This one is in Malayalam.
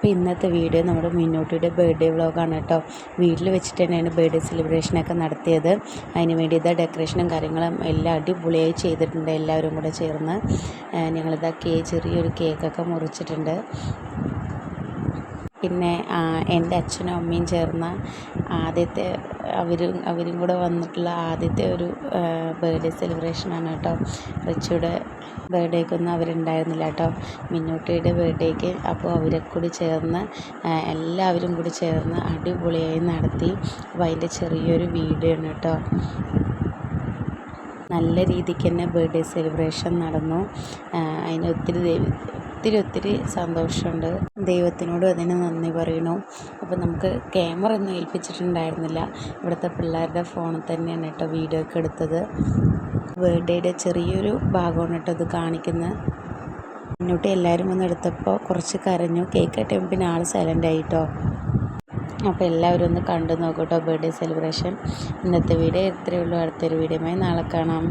അപ്പോൾ ഇന്നത്തെ വീഡിയോ നമ്മുടെ മിന്നൂട്ടിയുടെ ബർത്ത്ഡേ വ്ളോഗാണ് കേട്ടോ. വീട്ടിൽ വെച്ചിട്ട് തന്നെയാണ് ബർത്ത്ഡേ സെലിബ്രേഷനൊക്കെ നടത്തിയത്. അതിന് വേണ്ടി ഇതാ ഡെക്കറേഷനും കാര്യങ്ങളും എല്ലാം അടിപൊളിയായി ചെയ്തിട്ടുണ്ട്. എല്ലാവരും കൂടെ ചേർന്ന് ഞങ്ങളിതാ ചെറിയൊരു കേക്കൊക്കെ മുറിച്ചിട്ടുണ്ട്. പിന്നെ എൻ്റെ അച്ഛനും അമ്മയും ചേർന്ന ആദ്യത്തെ അവരും കൂടെ വന്നിട്ടുള്ള ആദ്യത്തെ ഒരു ബർത്ത്ഡേ സെലിബ്രേഷനാണ് കേട്ടോ. റിച്ചുയുടെ ബർത്ത്ഡേക്കൊന്നും അവരുണ്ടായിരുന്നില്ല കേട്ടോ, മിന്നൂട്ടിയുടെ ബർത്ത്ഡേക്ക്. അപ്പോൾ അവരൊക്കെ കൂടി ചേർന്ന് എല്ലാവരും കൂടി ചേർന്ന് അടിപൊളിയായി നടത്തി. അപ്പോൾ അതിൻ്റെ ചെറിയൊരു വീഡിയോ ആണ് കേട്ടോ. നല്ല രീതിക്ക് തന്നെ ബർത്ത്ഡേ സെലിബ്രേഷൻ നടന്നു. അതിന് ഒത്തിരി സന്തോഷമുണ്ട്. ദൈവത്തിനോട് അതിന് നന്ദി പറയണു. അപ്പോൾ നമുക്ക് ക്യാമറ ഒന്നും ഏൽപ്പിച്ചിട്ടുണ്ടായിരുന്നില്ല. ഇവിടുത്തെ പിള്ളേരുടെ ഫോണിൽ തന്നെയാണ് കേട്ടോ വീഡിയോ ഒക്കെ എടുത്തത്. ബർത്ത്ഡേയുടെ ചെറിയൊരു ഭാഗമാണ് കേട്ടോ ഇത് കാണിക്കുന്നത്. മുന്നോട്ട് എല്ലാവരും വന്ന് എടുത്തപ്പോൾ കുറച്ച് കരഞ്ഞു. കേക്ക് കട്ടിയപ്പോൾ പിന്നെ ആൾ സൈലൻ്റ് ആയിട്ടോ. അപ്പോൾ എല്ലാവരും ഒന്ന് കണ്ടു നോക്കൂ കേട്ടോ ബർത്ത്ഡേ സെലിബ്രേഷൻ. ഇന്നത്തെ വീഡിയോ ഇത്രയേ ഉള്ളൂ. അടുത്തൊരു വീഡിയോയുമായി നാളെ കാണാം.